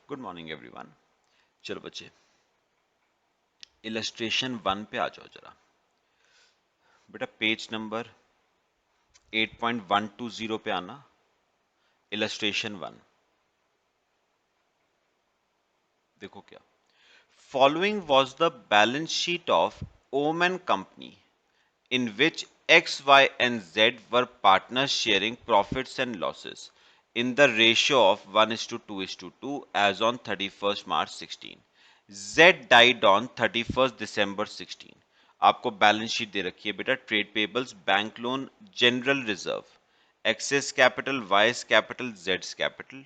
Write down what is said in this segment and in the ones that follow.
Good morning everyone. चलो बच्चे, illustration 1 पे आ जाओ जरा। बेटा पेज नंबर 8.120 पे आना। इलस्ट्रेशन 1 देखो क्या। Following was the balance sheet of ओमन company in which X, Y, and Z were partners sharing profits and losses in the ratio of 1:2:2 as on 31st March 16. Z died on 31st December 16. आपको balance sheet दे रखी है बेटा। Trade payables, bank loan, general reserve, X's capital, Y's capital, जेड्स capital.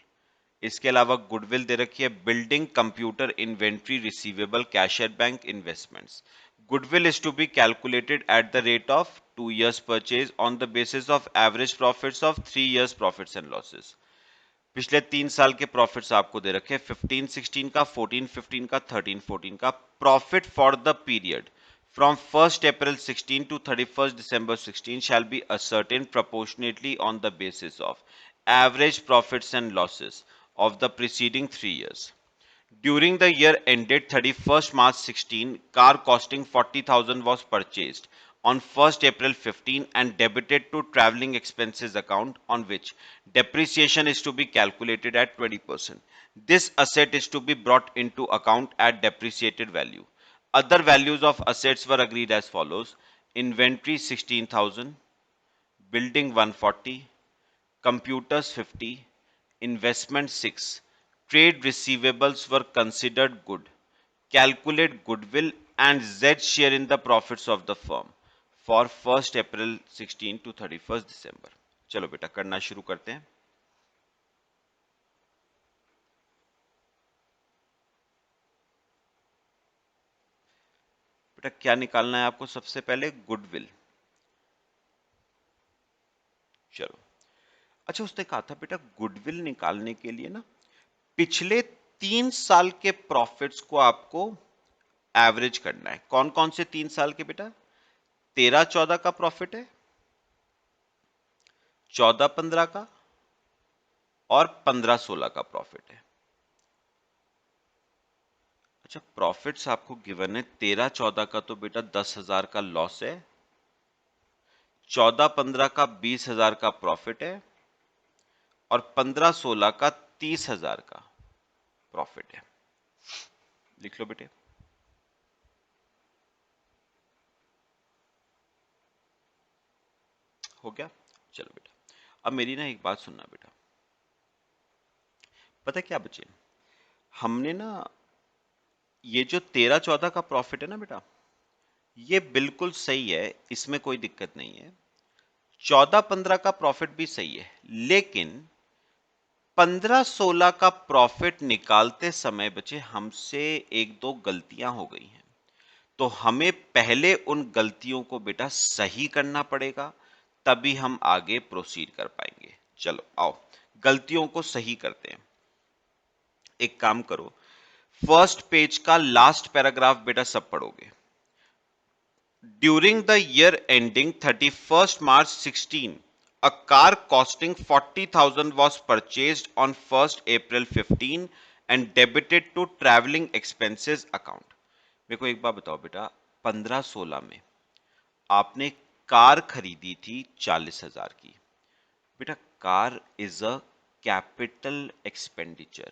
इसके अलावा goodwill दे रखी है, building, computer, inventory, receivable, cash at bank, investments. Goodwill is to be calculated at the rate of 2 years purchase on the basis of average profits of 3 years profits and losses. पिछले 3 साल के profits आपको दे रखे 15-16 का, 14-15 का, 13-14 का। Profit for the period from 1st April 16 to 31st December 16 shall be ascertained proportionately on the basis of average profits and losses of the preceding 3 years. During the year ended 31st March 16, car costing 40,000 was purchased on 1st April 15 and debited to travelling expenses account on which depreciation is to be calculated at 20%. This asset is to be brought into account at depreciated value. Other values of assets were agreed as follows: inventory 16,000, building 140, computers 50, investment 6, trade receivables were considered good. Calculate goodwill and Z share in the profits of the firm for 1st April 16 to 31st December. चलो बेटा करना शुरू करते हैं। बेटा क्या निकालना है आपको? सबसे पहले गुडविल। चलो अच्छा, उसने कहा था बेटा गुडविल निकालने के लिए ना पिछले 3 साल के प्रॉफिट्स को आपको एवरेज करना है। कौन कौन से 3 साल के बेटा? 13-14 का प्रॉफिट है, 14-15 का और 15-16 का प्रॉफिट है। अच्छा, प्रॉफिट्स आपको गिवन है 13-14 का तो बेटा 10,000 का लॉस है, 14-15 का 20,000 का प्रॉफिट है और 15-16 का 30,000 का प्रॉफिट है। लिख लो बेटे। हो गया? चलो बेटा, अब मेरी ना एक बात सुनना बेटा। पता है क्या बच्चे, हमने ना ये जो 13-14 का प्रॉफिट है ना बेटा, ये बिल्कुल सही है, इसमें कोई दिक्कत नहीं है। 14-15 का प्रॉफिट भी सही है, लेकिन 15-16 का प्रॉफिट निकालते समय बच्चे हमसे एक दो गलतियां हो गई हैं। तो हमें पहले उन गलतियों को बेटा सही करना पड़ेगा, तभी हम आगे प्रोसीड कर पाएंगे। चलो आओ गलतियों को सही करते हैं। एक काम करो, फर्स्ट पेज का लास्ट पैराग्राफ बेटा सब पढ़ोगे। During the year ending 31st March 16, a car costing 40,000 was purchased on 1st April 15 and debited to travelling expenses account. मेरे को एक बात बताओ बेटा, 15-16 में आपने कार खरीदी थी 40,000 की। बेटा car is a capital expenditure,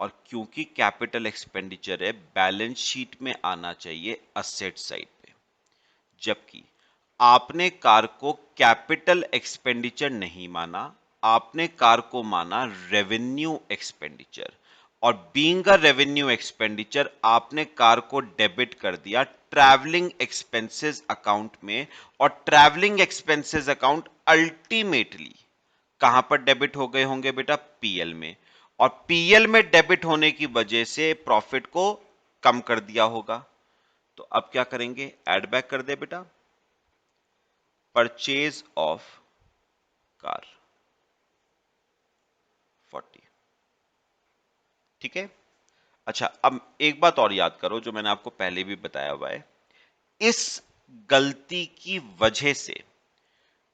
और क्योंकि कैपिटल एक्सपेंडिचर है, बैलेंस शीट में आना चाहिए असेट साइड पे। जबकि आपने कार को कैपिटल एक्सपेंडिचर नहीं माना, आपने कार को माना रेवेन्यू एक्सपेंडिचर, और बीइंग अ रेवेन्यू एक्सपेंडिचर आपने कार को डेबिट कर दिया ट्रैवलिंग एक्सपेंसेस अकाउंट में। और ट्रैवलिंग एक्सपेंसेस अकाउंट अल्टीमेटली कहां पर डेबिट हो गए होंगे बेटा? पीएल में। और पीएल में डेबिट होने की वजह से प्रॉफिट को कम कर दिया होगा। तो अब क्या करेंगे? ऐड बैक कर दे बेटा, परचेज ऑफ कार 40। ठीक है? अच्छा, अब एक बात और याद करो जो मैंने आपको पहले भी बताया हुआ है। इस गलती की वजह से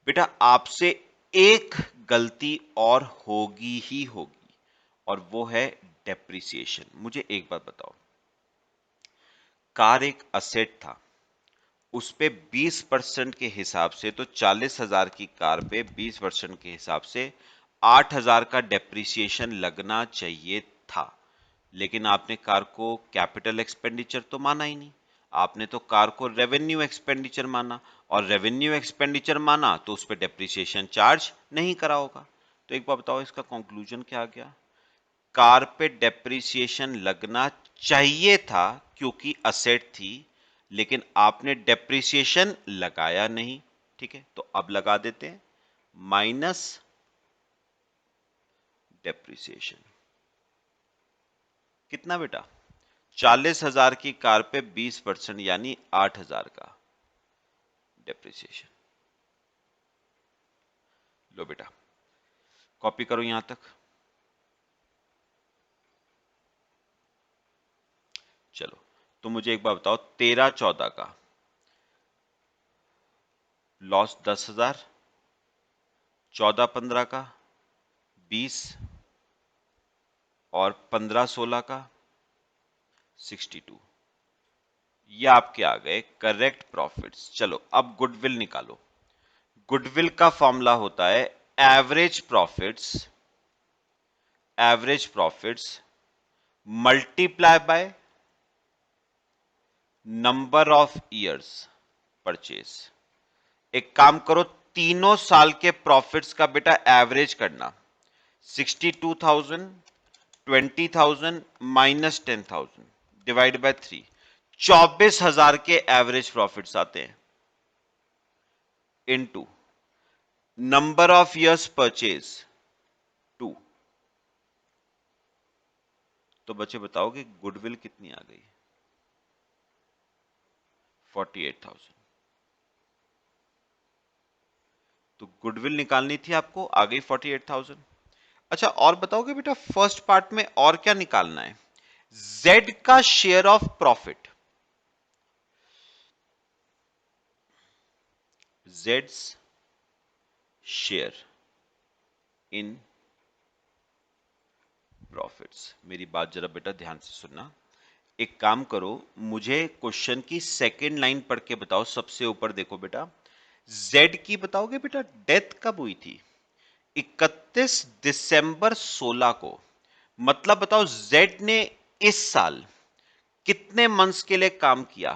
बेटा आपसे एक गलती और होगी ही होगी, और वो है डेप्रिसिएशन। मुझे एक बात बताओ, कार एक असेट था, उस पे 20% के हिसाब से, तो 40,000 की कार पे 20% के हिसाब से 8,000 का डेप्रिसिएशन लगना चाहिए था। लेकिन आपने कार को कैपिटल एक्सपेंडिचर तो माना ही नहीं, आपने तो कार को रेवेन्यू एक्सपेंडिचर माना, और रेवेन्यू एक्सपेंडिचर माना तो उस पर डेप्रिसिएशन चार्ज नहीं करा होगा। तो एक बार बताओ, इसका कंक्लूजन क्या आ गया? कार पे डेप्रिसिएशन लगना चाहिए था क्योंकि असेट थी, लेकिन आपने डेप्रिसिएशन लगाया नहीं। ठीक है, तो अब लगा देते हैं माइनस डेप्रिसिएशन। कितना बेटा? 40,000 की कार पे 20% यानी 8,000 का डेप्रिसिएशन। लो बेटा, कॉपी करो यहां तक। चलो, तो मुझे एक बार बताओ, 13/14 का लॉस 10,000, 14/15 का 20, और 15/16 का 62। ये आपके आ गए करेक्ट प्रॉफिट्स। चलो अब गुडविल निकालो। गुडविल का फॉर्मूला होता है average profits, average profits multiply by number of years purchase. एक काम करो, तीनों साल के प्रॉफिट्स का बेटा एवरेज करना। 62,000, 20,000 माइनस 10,000 डिवाइड बाय 3, 24,000 के एवरेज प्रॉफिट्स आते हैं, into number of years purchase 2। तो बच्चे बताओगे गुडविल कितनी आ गई? 48,000। तो गुडविल निकालनी थी आपको, आ गई 48,000। अच्छा, और बताओगे बेटा फर्स्ट पार्ट में और क्या निकालना है? जेड का share of profit, Jades share in profits. मेरी बात जरा बेटा ध्यान से सुनना। एक काम करो, मुझे क्वेश्चन की सेकेंड लाइन पढ़ के बताओ। सबसे ऊपर देखो बेटा, जेड की बताओगे बेटा डेथ कब हुई थी? 31 दिसंबर 16 को। मतलब बताओ जेड ने इस साल कितने मंथ्स के लिए काम किया?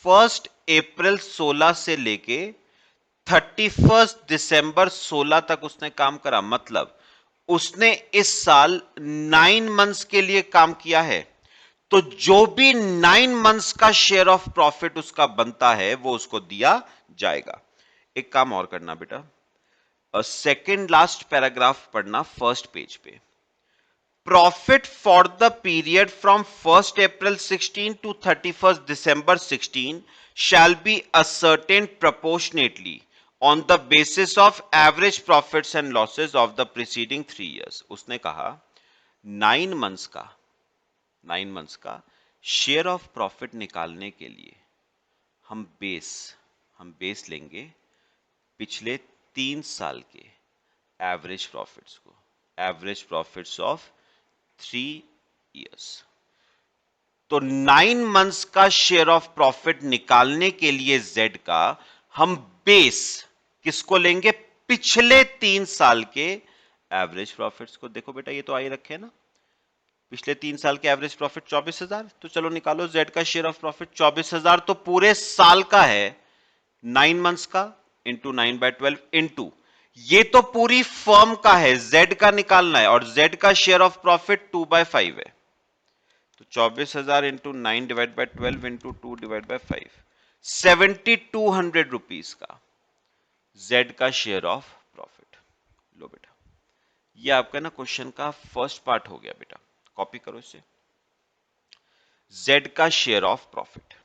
1 अप्रैल 16 से लेके 31 दिसंबर 16 तक उसने काम करा। मतलब उसने इस साल 9 मंथ्स के लिए काम किया है। तो जो भी 9 मंथ्स का शेयर ऑफ प्रॉफिट उसका बनता है वो उसको दिया जाएगा। एक काम और करना बेटा, सेकेंड लास्ट पैराग्राफ पढ़ना फर्स्ट पेज पे। Profit for the period from 1st April 16 to 31st December 16 shall be ascertained proportionately on the basis of average profits and losses of the preceding 3 years। उसने कहा 9 months का 9 months का share of profit निकालने के लिए हम base लेंगे पिछले 3 साल के एवरेज प्रॉफिट्स को, एवरेज प्रॉफिट्स ऑफ 3 years। तो 9 मंथ्स का शेयर ऑफ प्रॉफिट निकालने के लिए जेड का हम बेस किसको लेंगे? पिछले 3 साल के एवरेज प्रॉफिट्स को। देखो बेटा ये तो आई रखे ना, पिछले 3 साल के एवरेज प्रॉफिट 24,000। तो चलो निकालो जेड का शेयर ऑफ प्रॉफिट 24,000 तो पूरे साल का है, 9 मंथ्स का इंटू 9/12 इंटू ये तो पूरी फर्म का है, जेड का निकालना है, और जेड का शेयर ऑफ प्रॉफिट 2/5 है। तो 24,000 into 9 divide by 12 into 2 divide by 5, 7,200 rupees का जेड का शेयर ऑफ प्रॉफिट। लो बेटा, ये आपका ना क्वेश्चन का फर्स्ट पार्ट हो गया बेटा, कॉपी करो इसे। जेड का शेयर ऑफ प्रॉफिट।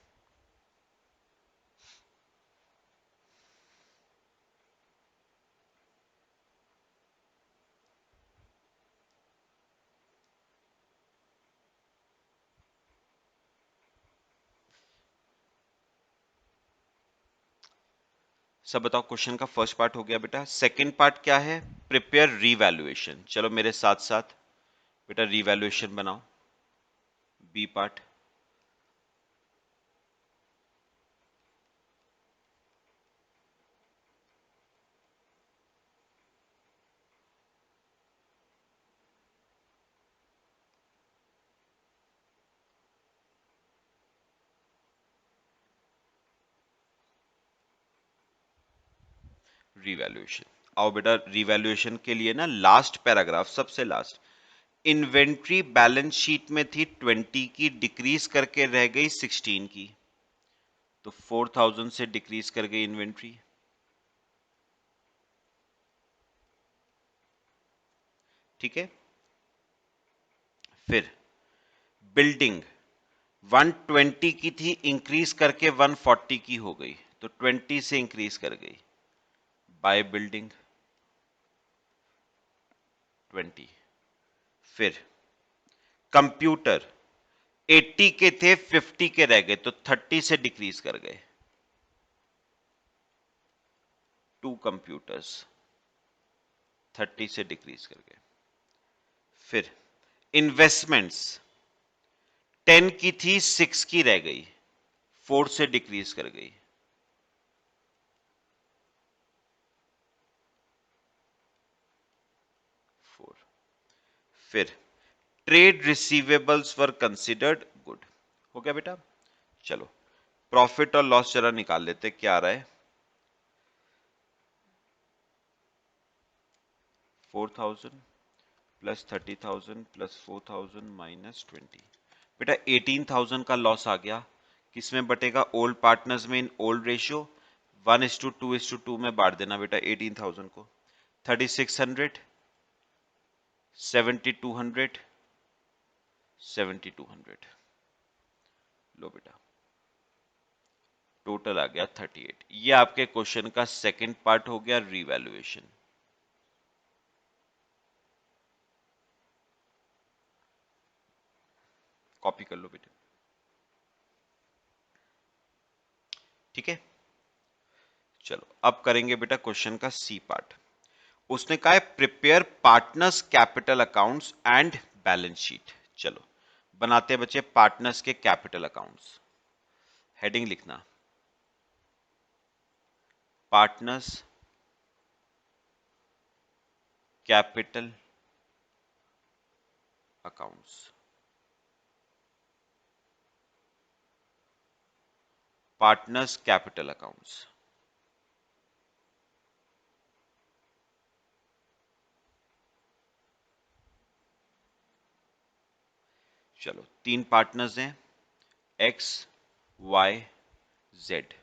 सब बताओ, क्वेश्चन का फर्स्ट पार्ट हो गया बेटा। सेकंड पार्ट क्या है? Prepare revaluation. चलो मेरे साथ साथ बेटा रिवैल्यूएशन बनाओ, बी पार्ट। रिवैल्यूएशन, आओ बेटा रिवैल्यूएशन के लिए ना लास्ट पैराग्राफ, सबसे लास्ट, इन्वेंट्री बैलेंस शीट में थी 20 की, डिक्रीज करके रह गई 16 की, तो 4000 से डिक्रीज कर गई इन्वेंट्री। ठीक है, फिर बिल्डिंग 120 की थी, इंक्रीज करके 140 की हो गई, तो 20 से इंक्रीज कर गई, बाय बिल्डिंग 20। फिर कंप्यूटर 80 के थे, 50 के रह गए, तो 30 से डिक्रीज कर गए, 2 कंप्यूटर्स 30 से डिक्रीज कर गए। फिर इन्वेस्टमेंट्स 10 की थी, 6 की रह गई, 4 से डिक्रीज कर गई। फिर trade receivables were considered good. हो गया बेटा। चलो प्रॉफिट और लॉस जरा निकाल लेते, क्या आ रहा है। 4000 प्लस 30,000 प्लस 4,000 माइनस 20। बेटा 18,000 का लॉस आ गया, किसमें बटेगा, ओल्ड पार्टनर्स में, इन ओल्ड रेशियो 1:2:2 में बांट देना बेटा 18,000 को। 3600, 7200, 7200, लो बेटा टोटल आ गया 38। ये आपके क्वेश्चन का सेकंड पार्ट हो गया, रिवैल्यूएशन। कॉपी कर लो बेटा। ठीक है, चलो अब करेंगे बेटा क्वेश्चन का सी पार्ट। उसने कहा है prepare partners capital accounts and balance sheet. चलो बनाते हैं बच्चे पार्टनर्स के कैपिटल अकाउंट्स। हेडिंग लिखना partners capital accounts. Partners capital accounts. चलो तीन पार्टनर्स हैं, X Y Z,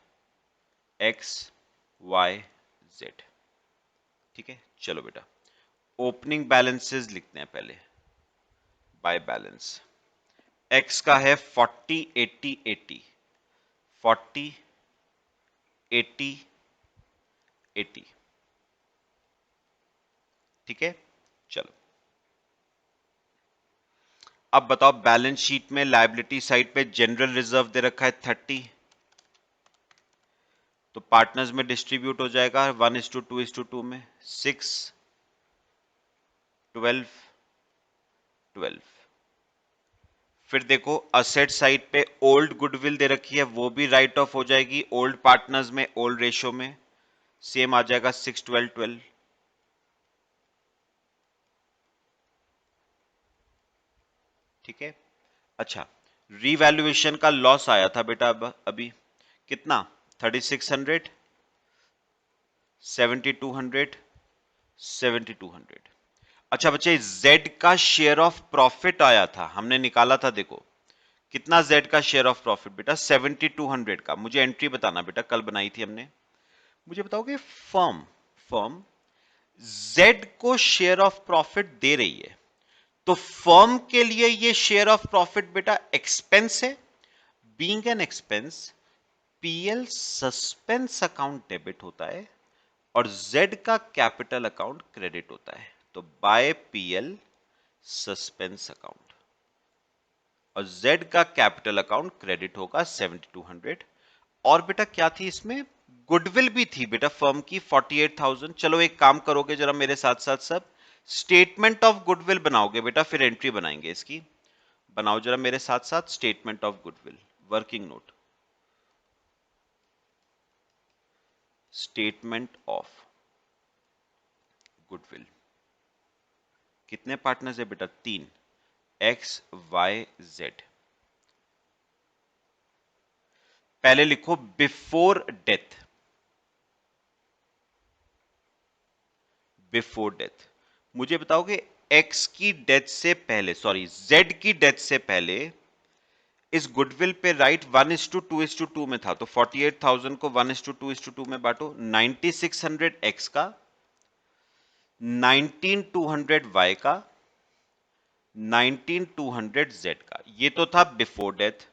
X Y Z. ठीक है, चलो बेटा ओपनिंग बैलेंसेस लिखते हैं पहले, बाय बैलेंस। एक्स का है 40 80 80, 40 80 80। ठीक है, चलो अब बताओ बैलेंस शीट में लायबिलिटी साइड पे जनरल रिजर्व दे रखा है 30, तो पार्टनर्स में डिस्ट्रीब्यूट हो जाएगा 1:2:2 में, 6 12 12। फिर देखो असेट साइड पे ओल्ड गुडविल दे रखी है, वो भी राइट ऑफ हो जाएगी ओल्ड पार्टनर्स में, ओल्ड रेशियो में, सेम आ जाएगा 6 12 12। ठीक है, अच्छा रीवैल्यूएशन का लॉस आया था बेटा अब अभी कितना, 3600 7200 7200। अच्छा बच्चे जेड का शेयर ऑफ प्रॉफिट आया था, हमने निकाला था, देखो कितना जेड का शेयर ऑफ प्रॉफिट बेटा 7200 का। मुझे एंट्री बताना बेटा, कल बनाई थी हमने। मुझे बताओगे फर्म फर्म जेड को शेयर ऑफ प्रॉफिट दे रही है, तो फर्म के लिए ये शेयर ऑफ प्रॉफिट बेटा एक्सपेंस है, being an expense PL suspense account debit होता है और जेड का कैपिटल अकाउंट क्रेडिट होता है, तो बाय पीएल सस्पेंस अकाउंट, और जेड का कैपिटल अकाउंट क्रेडिट होगा 7200। और बेटा क्या थी इसमें, गुडविल भी थी बेटा फर्म की 48,000। चलो एक काम करोगे जरा मेरे साथ साथ सब, स्टेटमेंट ऑफ गुडविल बनाओगे बेटा, फिर एंट्री बनाएंगे इसकी। बनाओ जरा मेरे साथ साथ statement of goodwill, working note. Statement of goodwill. कितने पार्टनर्स है बेटा? 3, एक्स वाई जेड। पहले लिखो बिफोर डेथ। Before death. मुझे बताओगे एक्स की डेथ से पहले, सॉरी जेड की डेथ से पहले इस गुडविल पे राइट 1:2:2 में था, तो 48,000 को 1:2:2 में बांटो। 9600 एक्स का, 19200 वाई का, 19200 जेड का। ये तो था बिफोर डेथ।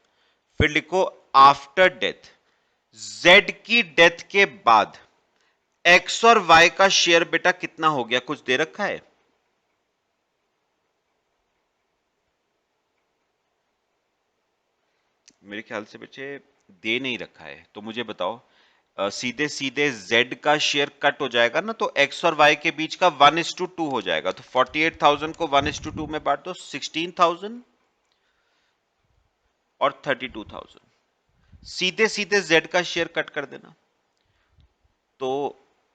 फिर लिखो आफ्टर डेथ। जेड की डेथ के बाद एक्स और वाई का शेयर बेटा कितना हो गया? कुछ दे रखा है? मेरे ख्याल से बच्चे दे नहीं रखा है, तो मुझे बताओ। सीधे सीधे z का शेयर कट हो जाएगा ना, तो x और y के बीच का 1:2 हो जाएगा। तो 48,000 को 1:2 में बांट दो, 16,000 और 32,000। सीधे सीधे z का शेयर कट कर देना। तो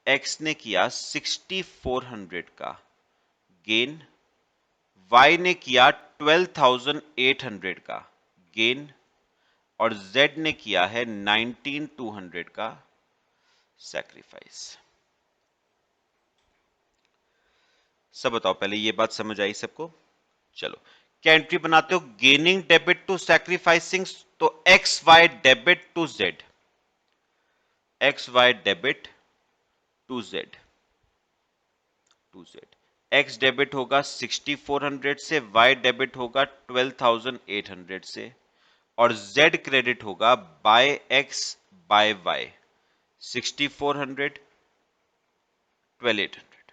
x ने किया 6400 का गेन, y ने किया 12,800 का गेन, और z ने किया है 19,200 का सैक्रिफाइस। सब बताओ, पहले ये बात समझ आई सबको? चलो, क्या एंट्री बनाते हो? गेनिंग डेबिट टू सैक्रिफाइसिंग, तो X Y debit to Z, X Y debit to Z, to Z. X debit होगा 6400 से, वाई डेबिट होगा 12,800 से, और जेड क्रेडिट होगा बाय एक्स बाय वाई, 6400 12,800।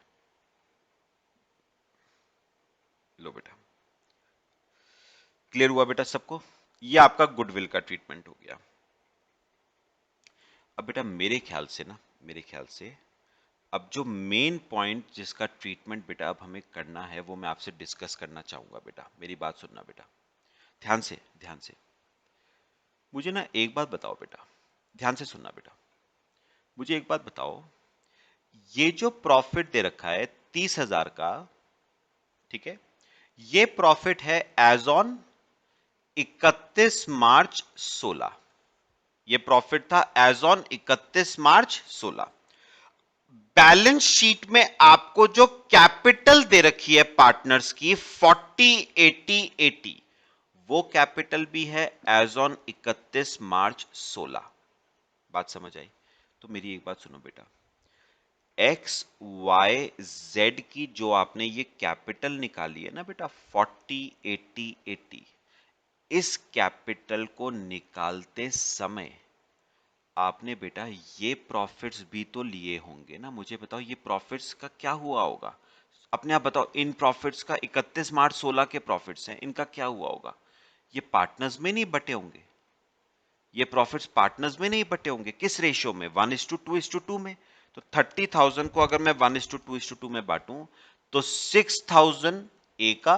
लो बेटा, क्लियर हुआ बेटा सबको? ये आपका गुडविल का ट्रीटमेंट हो गया। अब बेटा मेरे ख्याल से ना, मेरे ख्याल से अब जो मेन पॉइंट जिसका ट्रीटमेंट बेटा अब हमें करना है, वो मैं आपसे डिस्कस करना चाहूंगा बेटा। मेरी बात सुनना बेटा, ध्यान से, ध्यान से। मुझे ना एक बात बताओ बेटा, ध्यान से सुनना बेटा। मुझे एक बात बताओ, ये जो प्रॉफिट दे रखा है 30,000 का, ठीक है, ये प्रॉफिट है एज ऑन 31 मार्च 16। ये प्रॉफिट था as on 31 March 16। Balance sheet में आपको जो कैपिटल दे रखी है पार्टनर्स की 40, 80, 80, वो कैपिटल भी है एज ऑन 31 मार्च 16। बात समझ आई? तो मेरी एक बात सुनो बेटा, एक्स वाई जेड की जो आपने ये कैपिटल निकाली है ना बेटा, 40, 80, 80, इस कैपिटल को निकालते समय आपने बेटा ये प्रॉफिट्स भी तो लिए होंगे ना। मुझे बताओ ये प्रॉफिट्स का क्या हुआ होगा? अपने आप बताओ, इन प्रॉफिट्स का 31 मार्च 16 के प्रॉफिट्स हैं, इनका क्या हुआ होगा? ये पार्टनर्स में नहीं बटे होंगे, ये प्रॉफिट्स पार्टनर्स में नहीं बटे होंगे। किस रेशियो में? 1:2:2 में। तो 30,000 को अगर मैं 1:2:2 में बांटूं, तो 6,000 ए का,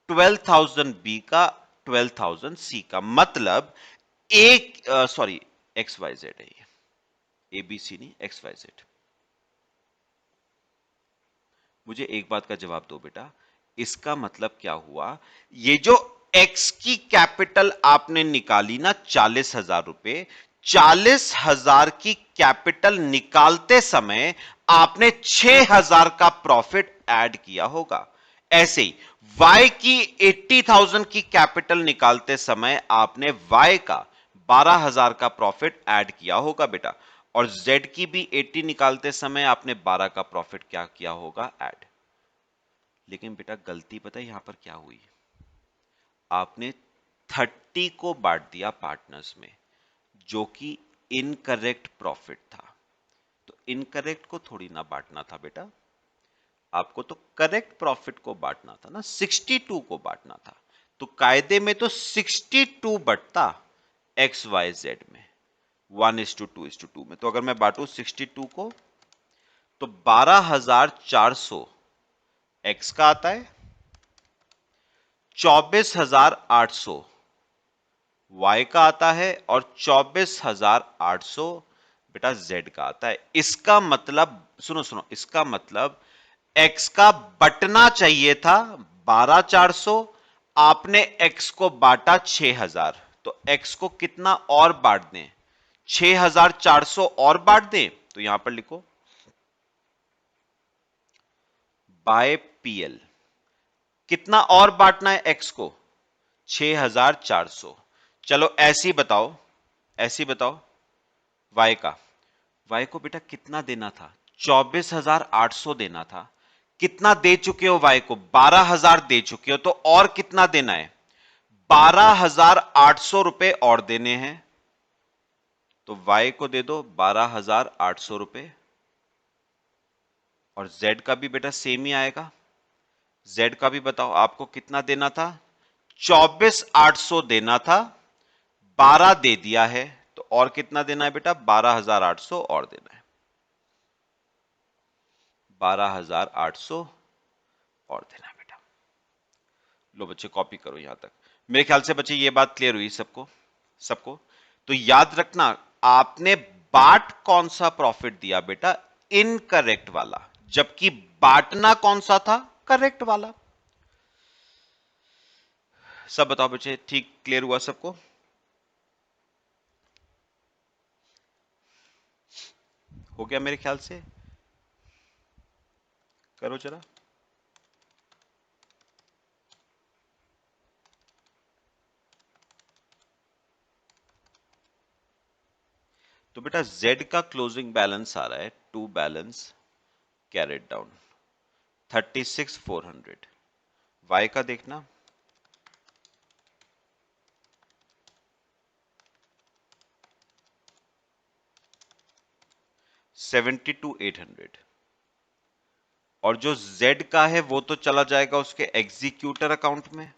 12,000 बी का, 12,000 सी का। मतलब एक, सॉरी, एक्स वाई जेड है ये, ए बी सी नहीं, एक्स वाई जेड। मुझे एक बात का जवाब दो बेटा, इसका मतलब क्या हुआ? ये जो एक्स की कैपिटल आपने निकाली ना 40,000 रुपए, 40,000 की कैपिटल निकालते समय आपने 6,000 का प्रॉफिट ऐड किया होगा। ऐसे ही वाई की 80,000 की कैपिटल निकालते समय आपने वाई का 12,000 का प्रॉफिट ऐड किया होगा बेटा, और जेड की भी 80 निकालते समय आपने 12 का प्रॉफिट क्या किया होगा? ऐड। लेकिन बेटा गलती पता है यहां पर क्या हुई? आपने 30 को बांट दिया पार्टनर्स में, जो कि इनकरेक्ट प्रॉफिट था। तो इनकरेक्ट को थोड़ी ना बांटना था बेटा, आपको तो करेक्ट प्रॉफिट को बांटना था ना, 62 को बांटना था। तो कायदे में तो 62 बटता एक्स वाई जेड में, 1:2:2 में। तो अगर मैं बांटू 62 को, तो 12,400 एक्स का आता है 24,800, वाई का आता है और 24,800 बेटा जेड का आता है। इसका मतलब सुनो सुनो, इसका मतलब एक्स का बटना चाहिए था 12,400, आपने एक्स को बांटा 6,000, तो एक्स को कितना और बांट दें, 6,400 और बांट दें, तो यहां पर लिखो बाय पीएल। कितना और बांटना है एक्स को, 6,400। चलो ऐसी बताओ, ऐसी बताओ वाई का, वाई को बेटा कितना देना था, 24,800 देना था। कितना दे चुके हो वाई को, 12,000 दे चुके हो, तो और कितना देना है, 12,800 रुपए और देने हैं। तो वाई को दे दो 12,800 रुपए, और जेड का भी बेटा सेम ही आएगा। जेड का भी बताओ आपको कितना देना था, 24,800 देना था, 12 दे दिया है, तो और कितना देना है बेटा, 12,800 और देना है, 12,800 और देना है बेटा। लो बच्चे कॉपी करो यहां तक। मेरे ख्याल से बच्चे ये बात क्लियर हुई सबको, सबको। तो याद रखना, आपने बाट कौन सा प्रॉफिट दिया बेटा, इनकरेक्ट वाला, जबकि बांटना कौन सा था, करेक्ट वाला। सब बताओ बच्चे, ठीक क्लियर हुआ सबको? हो गया मेरे ख्याल से, करो जरा। तो बेटा Z का क्लोजिंग बैलेंस आ रहा है, to balance carried down 36,400। Y का देखना 72,800, और जो Z का है वो तो चला जाएगा उसके एग्जीक्यूटर अकाउंट में,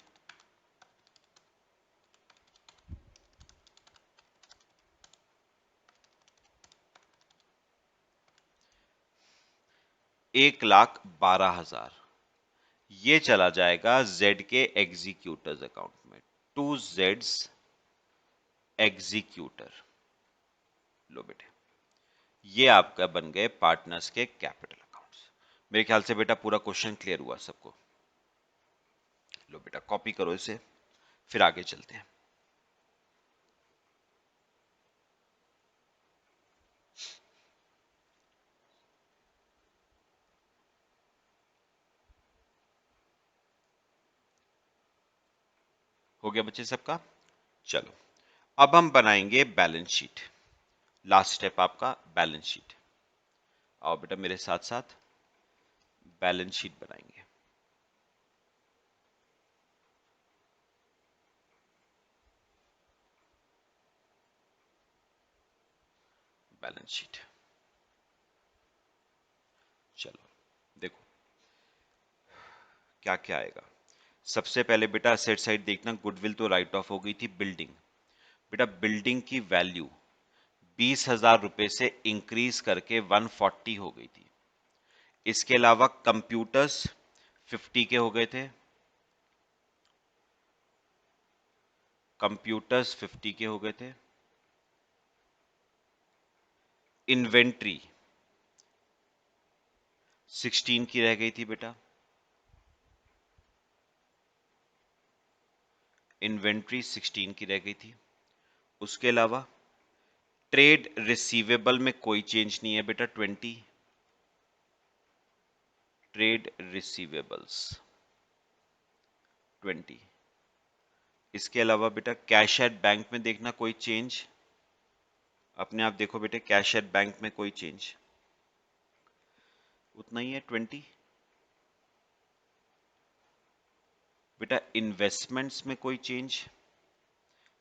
1,12,000 ये चला जाएगा Z के एग्जीक्यूटर्स अकाउंट में, टू जेड्स एग्जीक्यूटर। लो बेटे, ये आपका बन गए पार्टनर्स के कैपिटल अकाउंट्स। मेरे ख्याल से बेटा पूरा क्वेश्चन क्लियर हुआ सबको। लो बेटा कॉपी करो इसे, फिर आगे चलते हैं। हो गया बच्चे सबका? चलो अब हम बनाएंगे बैलेंस शीट। लास्ट स्टेप आपका बैलेंस शीट। आओ बेटा मेरे साथ साथ बैलेंस शीट बनाएंगे। बैलेंस शीट, चलो देखो क्या क्या आएगा। सबसे पहले बेटा असेट साइड देखना, गुडविल तो राइट ऑफ हो गई थी। बिल्डिंग, बेटा बिल्डिंग की वैल्यू 20,000 रुपए से इंक्रीज करके 140 हो गई थी। इसके अलावा कंप्यूटर्स 50 के हो गए थे, कंप्यूटर्स 50 के हो गए थे। इन्वेंट्री 16 की रह गई थी बेटा, इन्वेंट्री 16 की रह गई थी। उसके अलावा ट्रेड रिसीवेबल में कोई चेंज नहीं है बेटा, 20 ट्रेड रिसीवेबल्स 20। इसके अलावा बेटा कैश एट बैंक में देखना कोई चेंज, अपने आप देखो बेटे कैश एट बैंक में कोई चेंज, उतना ही है 20। बेटा इन्वेस्टमेंट्स में कोई चेंज,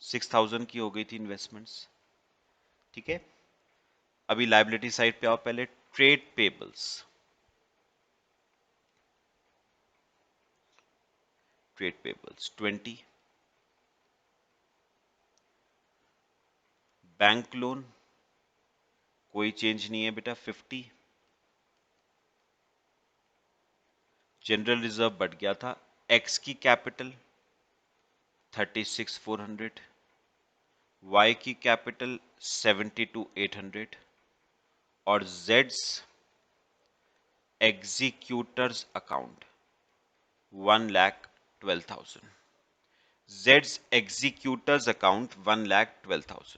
6,000 की हो गई थी इन्वेस्टमेंट्स, ठीक है। अभी लायबिलिटी साइड पे आओ पहले, trade payables, trade payables 20। Bank loan कोई चेंज नहीं है बेटा, 50। जनरल रिजर्व बढ़ गया था। एक्स की कैपिटल 36,400, वाई की कैपिटल 72,800 और Jades executors account 1,12,000। Jades executors account 1,12,000।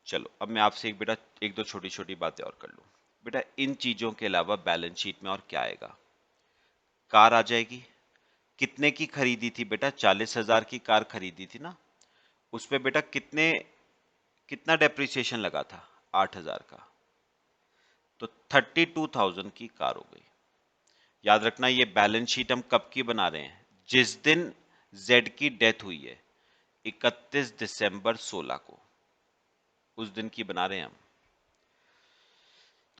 चलो अब मैं आपसे एक बेटा एक दो छोटी छोटी बातें और कर लूं। बेटा इन चीजों के अलावा बैलेंस शीट में और क्या आएगा? कार आ जाएगी। कितने की खरीदी थी बेटा? 40,000 की कार खरीदी थी ना। उस पे बेटा कितना डेप्रिसिएशन लगा था? 8,000 का। तो 32,000 की कार हो गई। याद रखना ये बैलेंस शीट हम कब की बना रहे हैं? जिस दिन जेड की डेथ हुई है 31 दिसंबर 16 को, उस दिन की बना रहे हैं हम।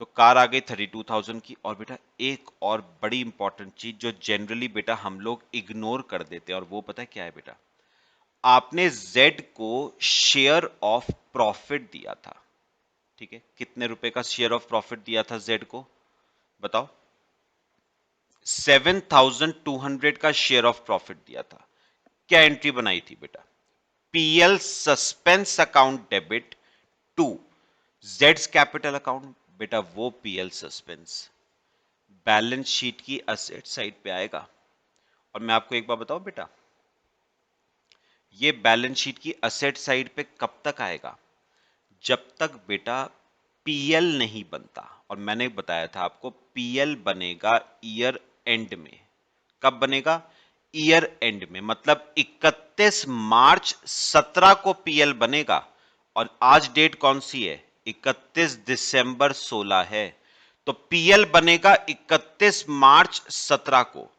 तो कार आ गई 32,000 की। और बेटा एक और बड़ी इंपॉर्टेंट चीज जो जनरली बेटा हम लोग इग्नोर कर देते हैं, और वो पता है क्या है बेटा? आपने जेड को शेयर ऑफ प्रॉफिट दिया था। ठीक है, कितने रुपए का शेयर ऑफ प्रॉफिट दिया था जेड को? बताओ। 7,200 का शेयर ऑफ प्रॉफिट दिया था। क्या एंट्री बनाई थी बेटा? PL suspense account debit to जेड्स कैपिटल अकाउंट। बेटा वो पीएल सस्पेंस बैलेंस शीट की असेट साइड पे आएगा। और मैं आपको एक बार बताऊं बेटा, ये बैलेंस शीट की असेट साइड पे कब तक आएगा? जब तक बेटा पीएल नहीं बनता। और मैंने बताया था आपको पीएल बनेगा ईयर एंड में। कब बनेगा? ईयर एंड में, मतलब 31 मार्च 17 को पीएल बनेगा। और आज डेट कौन सी है? 31 दिसंबर 16 है। तो पीएल बनेगा 31 मार्च 17 को।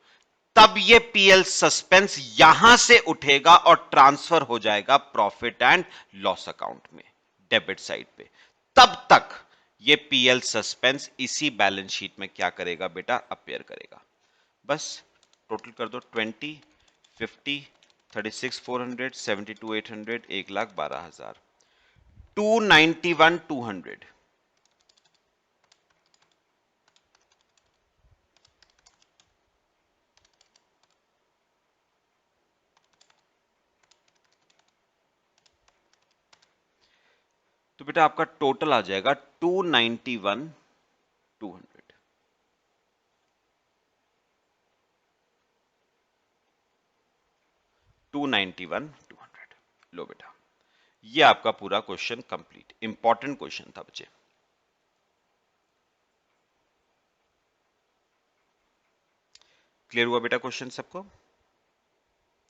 तब ये पीएल सस्पेंस यहां से उठेगा और ट्रांसफर हो जाएगा प्रॉफिट एंड लॉस अकाउंट में, डेबिट साइड पे। तब तक ये पीएल सस्पेंस इसी बैलेंस शीट में क्या करेगा बेटा? अपीयर करेगा। बस टोटल कर दो 20, 50, 36,400, 72,800, 1,12,000, 291,200। तो बेटा आपका टोटल आ जाएगा 291,200। 291,200। लो बेटा, ये आपका पूरा क्वेश्चन कंप्लीट। इंपॉर्टेंट क्वेश्चन था बच्चे। क्लियर हुआ बेटा क्वेश्चन सबको?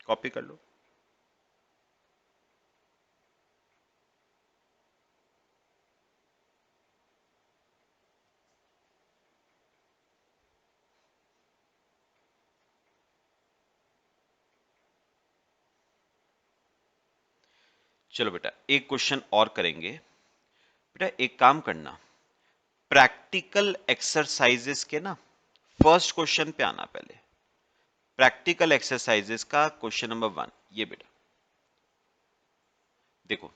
कॉपी कर लो। चलो बेटा एक क्वेश्चन और करेंगे। बेटा एक काम करना, प्रैक्टिकल एक्सरसाइजेस के ना फर्स्ट क्वेश्चन पे आना पहले। प्रैक्टिकल एक्सरसाइजेस का क्वेश्चन नंबर 1, ये बेटा देखो।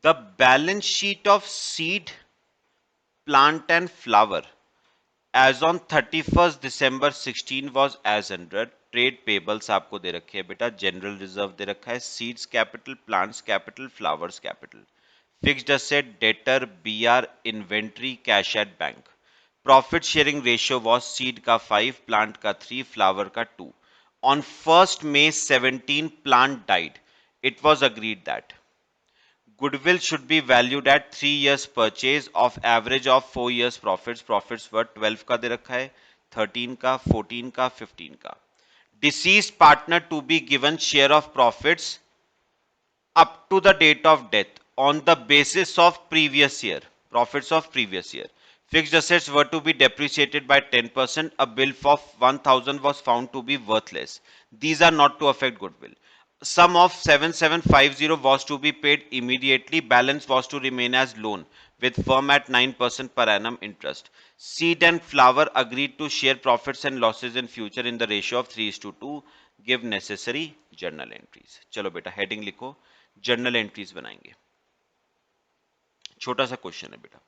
The balance sheet of seed, plant and flower as on 31 December 16 was as under. Trade payables आपको दे रखे हैं बेटा, जनरल रिजर्व दे रखा है, seeds capital, plants capital, flowers capital, fixed asset, debtor, BR, inventory, cash at bank. Profit sharing ratio was seed का 5, plant का 3, फ्लावर का 2। On 1st May 17 plant died. It was agreed that goodwill should be valued at 3 years purchase of average of 4 years profits. Profits were 12 का दे रखा है, 13 का, 14 का, 15 का. Deceased partner to be given share of profits up to the date of death on the basis of previous year, profits of previous year. Fixed assets were to be depreciated by 10%. A bill of 1,000 was found to be worthless. These are not to affect goodwill. Sum of 7,750 was to be paid immediately. Balance was to remain as loan with firm at 9% per annum interest. Seed and flower agreed to share profits and losses in future in the ratio of 3:2. Give necessary journal entries. चलो बेटा heading लिखो, journal entries बनाएंगे। छोटा सा question है बेटा,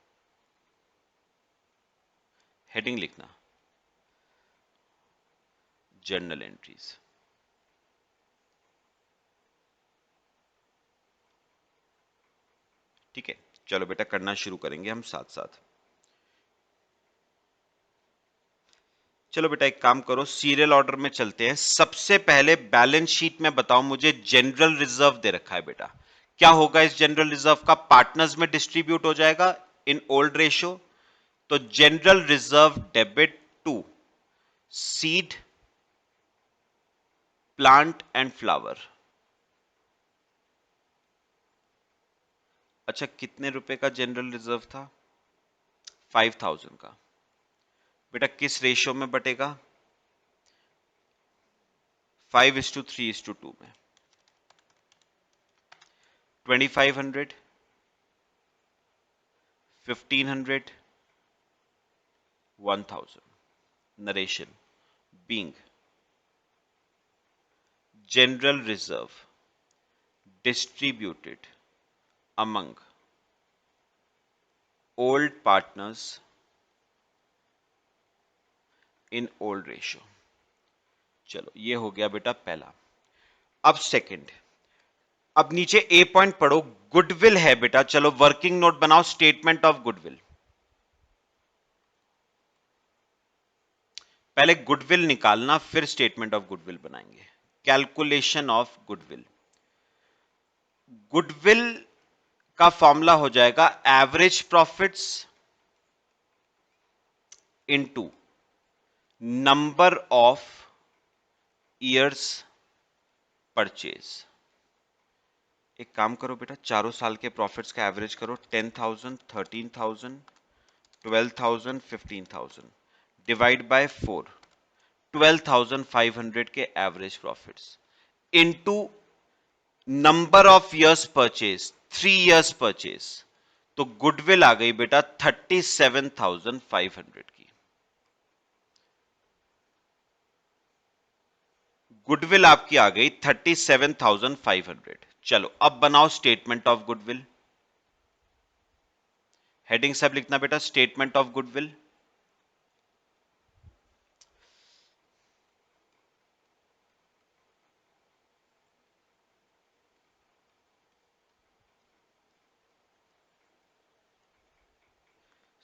heading लिखना, journal entries. ठीक है, चलो बेटा करना शुरू करेंगे हम साथ साथ। चलो बेटा एक काम करो, सीरियल ऑर्डर में चलते हैं। सबसे पहले बैलेंस शीट में बताओ मुझे, जनरल रिजर्व दे रखा है बेटा, क्या होगा इस जनरल रिजर्व का? पार्टनर्स में डिस्ट्रीब्यूट हो जाएगा इन ओल्ड रेशियो। तो general reserve debit to seed, plant and flower. अच्छा, कितने रुपए का जनरल रिजर्व था? 5000 का। बेटा किस रेशियो में बटेगा? 5:3:2 में। 2500, 1500, 1000। Narration being general reserve distributed among old partners in old ratio। चलो ये हो गया बेटा पहला। अब सेकंड, अब नीचे ए पॉइंट पढ़ो, गुडविल है बेटा। चलो वर्किंग नोट बनाओ, स्टेटमेंट ऑफ गुडविल। पहले गुडविल निकालना, फिर स्टेटमेंट ऑफ गुडविल बनाएंगे। Calculation of goodwill. गुडविल का फॉर्मूला हो जाएगा average profits into number of years purchase. एक काम करो बेटा, चारों साल के प्रॉफिट्स का एवरेज करो। 10,000, 13,000, 12,000, 15,000 डिवाइड बाय 4। 12,500 के average profits into number of years purchase, 3 years purchase. तो गुडविल आ गई बेटा 37,500 की। गुडविल आपकी आ गई 37,500। चलो अब बनाओ स्टेटमेंट ऑफ गुडविल। हेडिंग सब लिखना बेटा, statement of goodwill.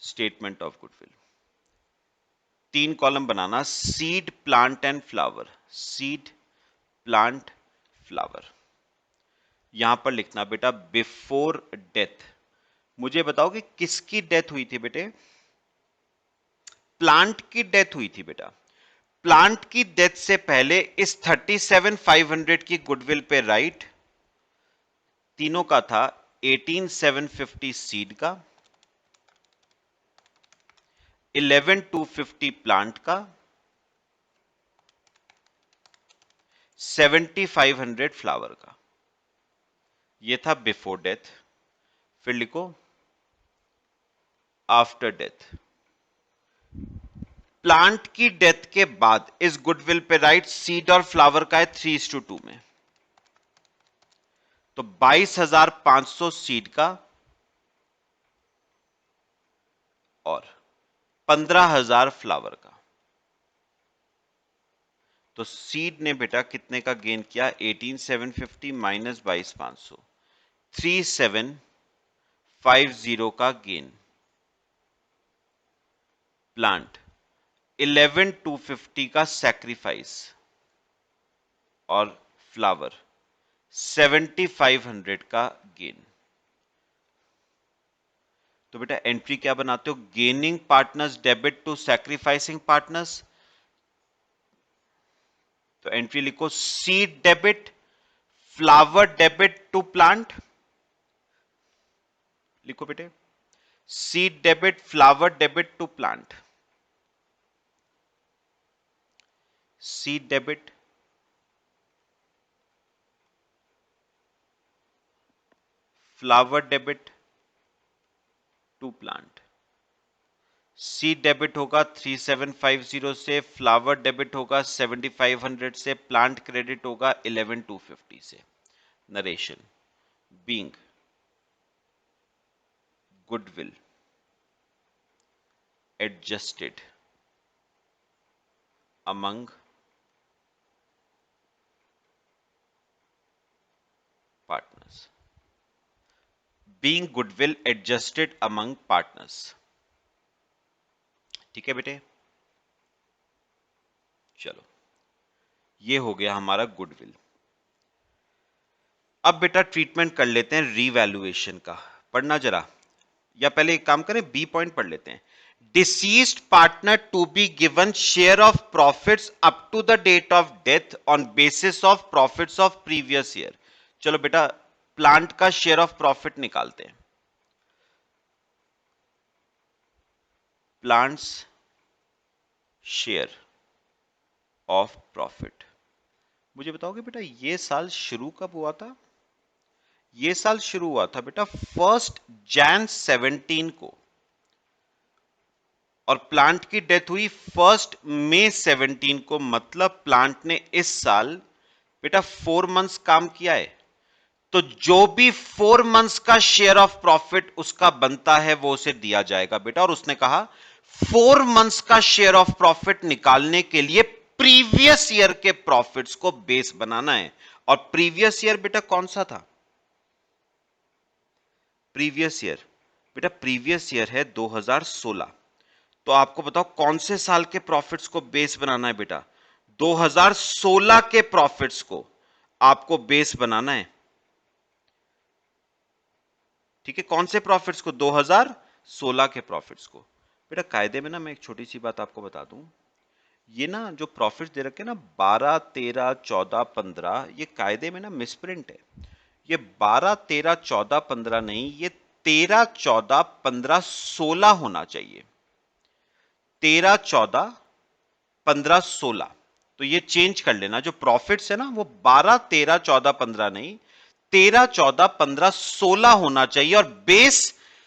Statement of goodwill 3 column banana, seed, plant and flower. Seed, plant, flower. यहां पर लिखना बेटा बिफोर डेथ। मुझे बताओ कि किसकी डेथ हुई थी बेटे? प्लांट की डेथ हुई थी बेटा। प्लांट की डेथ से पहले इस 37,500 की गुडविल पे राइट, तीनों का था 18,750 सीड का, 11,250 प्लांट का, 7,500 फ्लावर का। ये था बिफोर डेथ। फिर लिखो आफ्टर डेथ। प्लांट की डेथ के बाद इस गुडविल पे राइट सीड और फ्लावर का है 3:2 में। तो 22,500 सीड का और 15,000 फ्लावर का। तो सीड ने बेटा कितने का गेन किया? 18,750 माइनस 22,500, 3,750 का गेन। प्लांट 11,250 का सैक्रिफाइस और फ्लावर 7,500 का गेन। तो बेटा एंट्री क्या बनाते हो? Gaining partners debit to sacrificing partners. तो एंट्री लिखो seed debit, flower debit to plant. लिखो बेटे seed debit, flower debit to plant. Seed debit, flower debit to plant. Seed debit होगा 3750 से, फ्लावर डेबिट होगा 7500 से, प्लांट क्रेडिट होगा 11250 से। Narration being goodwill adjusted among partners, being goodwill adjusted among partners. ठीक है बेटे, चलो ये हो गया हमारा गुडविल। अब बेटा ट्रीटमेंट कर लेते हैं रीवैल्यूएशन का, पढ़ना जरा, या पहले एक काम करें बी पॉइंट पढ़ लेते हैं। Deceased partner to be given share of profits up to the date of death on basis of profits of previous year. चलो बेटा प्लांट का शेयर ऑफ प्रॉफिट निकालते हैं। प्लांट्स शेयर ऑफ प्रॉफिट, मुझे बताओगे बेटा ये साल शुरू कब हुआ था? ये साल शुरू हुआ था बेटा 1 Jan 2017 को, और प्लांट की डेथ हुई 1 May 2017 को। मतलब प्लांट ने इस साल बेटा 4 मंथ्स काम किया है। तो जो भी 4 मंथ्स का शेयर ऑफ प्रॉफिट उसका बनता है वो उसे दिया जाएगा बेटा। और उसने कहा 4 मंथ्स का शेयर ऑफ प्रॉफिट निकालने के लिए प्रीवियस ईयर के प्रॉफिट्स को बेस बनाना है। और प्रीवियस ईयर बेटा कौन सा था? प्रीवियस ईयर बेटा, प्रीवियस ईयर है 2016। तो आपको बताओ कौन से साल के प्रॉफिट्स को बेस बनाना है बेटा? 2016 के प्रॉफिट्स को आपको बेस बनाना है। ठीक है, कौन से प्रॉफिट्स को? 2016 के प्रॉफिट्स को। बेटा कायदे में ना मैं एक छोटी सी बात आपको बता दूं, ये ना जो प्रॉफिट्स दे रखे ना 12, 13, 14, 15, ये कायदे में ना मिसप्रिंट है। ये 12, 13, 14, 15 नहीं, ये 13, 14, 15, 16 होना चाहिए। 13, 14, 15, 16। तो ये चेंज कर लेना, जो प्रॉफिट्स है ना वो 12, 13, 14, 15 नहीं, 13, 14, 15, 16 होना चाहिए। और बेस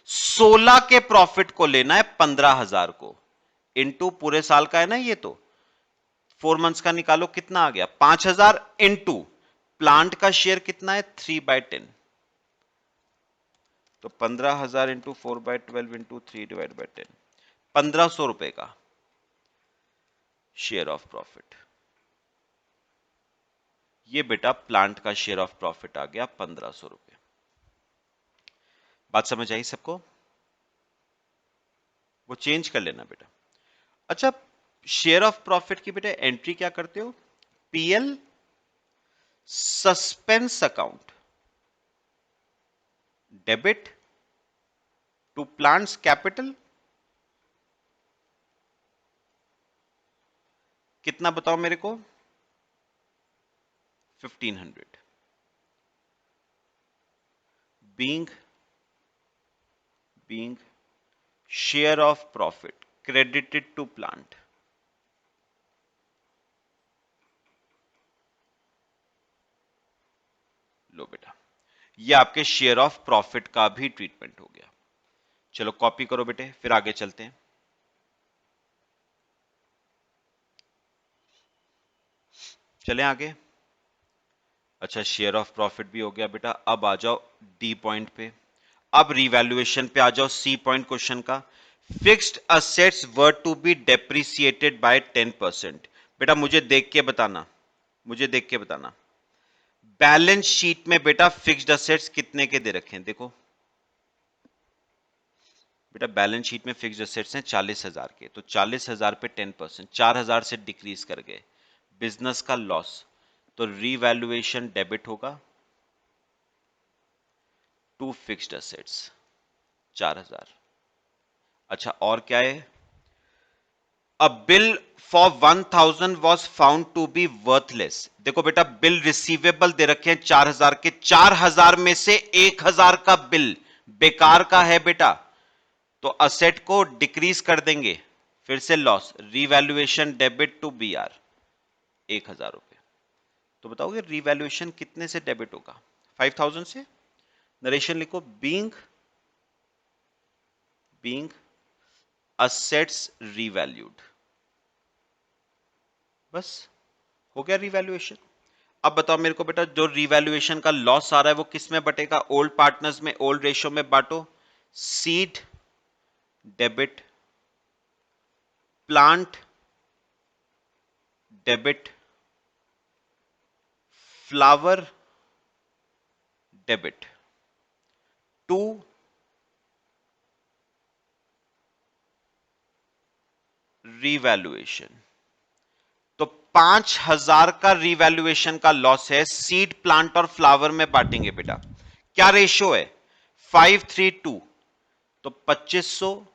16 के प्रॉफिट को लेना है 15,000 को, इनटू पूरे साल का है ना ये। तो 4 मंथ्स का निकालो, कितना आ गया? 5,000 इंटू प्लांट का शेयर कितना है? 3/10। तो 15,000 इंटू 4/12 इंटू 3/10, 1,500 रुपए का शेयर ऑफ प्रॉफिट। ये बेटा प्लांट का शेयर ऑफ प्रॉफिट आ गया 1,500 रुपए। बात समझ आई सबको? वो चेंज कर लेना बेटा। अच्छा, शेयर ऑफ प्रॉफिट की बेटा एंट्री क्या करते हो? PL suspense account, debit to plants capital. कितना बताओ मेरे को? 1,500। Being share of profit credited to plant. लो बेटा, ये आपके शेयर ऑफ प्रॉफिट का भी ट्रीटमेंट हो गया। चलो कॉपी करो बेटे, फिर आगे चलते हैं। चलें आगे। अच्छा, शेयर ऑफ प्रॉफिट भी हो गया बेटा। अब आ जाओ डी पॉइंट पे, अब रिवैल्यूएशन पे आ जाओ। सी पॉइंट क्वेश्चन का, fixed assets were to be depreciated by 10%। बेटा मुझे देख के बताना, मुझे देख के बताना, बैलेंस शीट में बेटा फिक्स्ड असेट्स कितने के दे रखे हैं? देखो बेटा, बैलेंस शीट में फिक्स्ड असेट्स हैं 40,000 के। तो 40,000 पे 10%, 4,000 से डिक्रीज कर गए, बिजनेस का लॉस। तो रीवैल्यूएशन डेबिट होगा टू फिक्स्ड असेट्स 4,000। अच्छा और क्या है? A bill for 1,000 was found to be worthless. देखो बेटा, बिल रिसीवेबल दे रखे हैं 4,000 के, 4,000 में से 1,000 का बिल बेकार का है बेटा, तो असेट को डिक्रीज कर देंगे, फिर से loss, revaluation debit to B R 1,000 रुपए। तो बताओगे रीवैल्यूएशन कितने से डेबिट होगा? 5,000 से। नरेशन लिखो, बीइंग असेट्स रीवैल्यूड। बस हो गया रीवैल्यूएशन। अब बताओ मेरे को बेटा, जो रीवैल्यूएशन का लॉस आ रहा है वो किस में बटेगा? ओल्ड पार्टनर्स में, ओल्ड रेशियो में बांटो। Seed debit, plant debit, flower debit to revaluation. तो 5,000 का रीवैल्यूएशन का लॉस है, सीड प्लांट और फ्लावर में बांटेंगे बेटा। क्या रेशियो है? 5:3:2। तो 2500,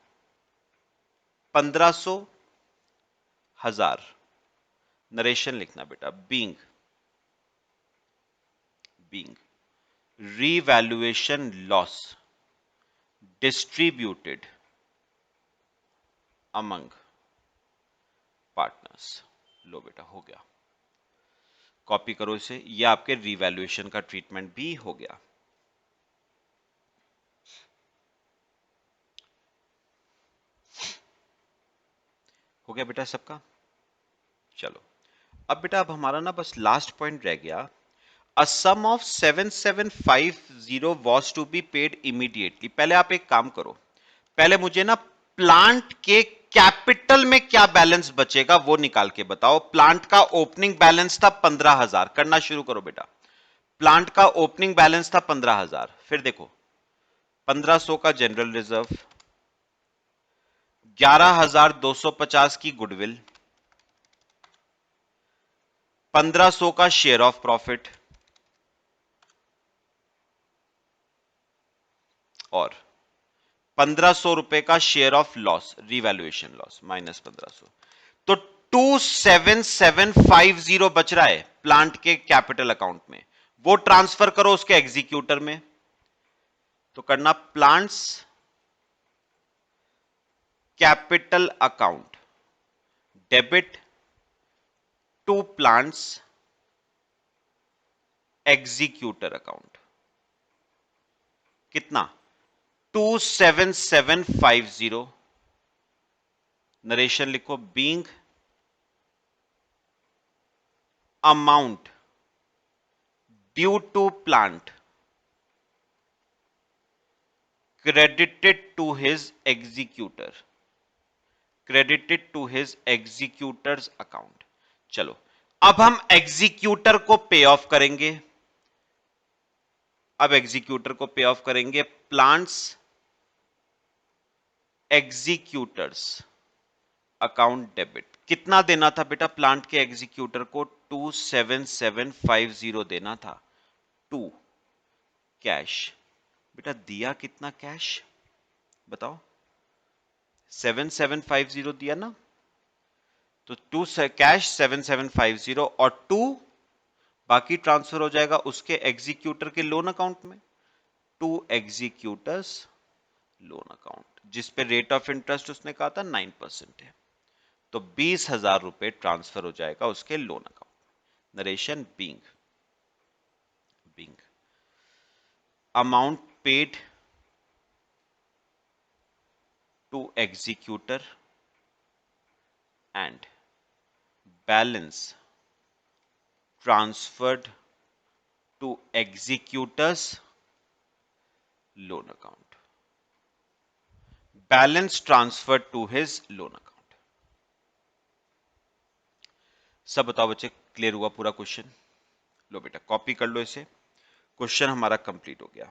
1500, 1000। नरेशन लिखना बेटा, being revaluation loss distributed among partners। लो बेटा, हो गया। कॉपी करो इसे, ये आपके रिवैल्यूएशन का ट्रीटमेंट भी हो गया। हो गया बेटा सबका? चलो, अब बेटा अब हमारा ना बस लास्ट पॉइंट रह गया। A sum of 7750 was to be paid immediately। पहले आप एक काम करो, पहले मुझे ना प्लांट के कैपिटल में क्या बैलेंस बचेगा वो निकाल के बताओ। प्लांट का ओपनिंग बैलेंस था 15,000। करना शुरू करो बेटा। प्लांट का ओपनिंग बैलेंस था 15,000। फिर देखो, 1500 का जनरल रिजर्व, 11,250 की गुडविल, 1500 का शेयर ऑफ प्रॉफिट, और 1500 रुपए का share of loss, revaluation loss, minus 1500। तो 27750 बच रहा है प्लांट के कैपिटल अकाउंट में। वो ट्रांसफर करो उसके एग्जीक्यूटर में। तो करना plants capital account debit to plants executor account. कितना? 27750। नरेशन लिखो, being amount due to plant credited to his executor, credited to his executor's account। चलो, अब हम एग्जीक्यूटर को पे ऑफ करेंगे। अब एग्जीक्यूटर को पे ऑफ करेंगे। Plants executors account debit. कितना देना था बेटा प्लांट के एग्जीक्यूटर को? 27750 देना था। 2 कैश। बेटा दिया कितना कैश बताओ? 7750 दिया ना, तो 2 कैश 7750 और 2 बाकी ट्रांसफर हो जाएगा उसके एग्जीक्यूटर के लोन अकाउंट में। 2 एग्जीक्यूटर्स लोन अकाउंट, जिस पे रेट ऑफ इंटरेस्ट उसने कहा था 9% है। तो 20,000 रुपए ट्रांसफर हो जाएगा उसके loan account. Narration, being amount paid to executor and balance transferred to executors loan account. Balance transfer to his loan account. सब बताओ बच्चे, क्लियर हुआ पूरा क्वेश्चन? लो बेटा कॉपी कर लो इसे। क्वेश्चन हमारा कंप्लीट हो गया।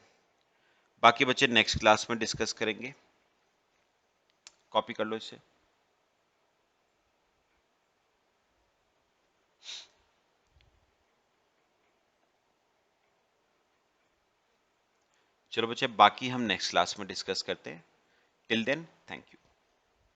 बाकी बच्चे नेक्स्ट क्लास में डिस्कस करेंगे। कॉपी कर लो इसे। चलो बच्चे, बाकी हम नेक्स्ट क्लास में डिस्कस करते हैं। Till then, thank you.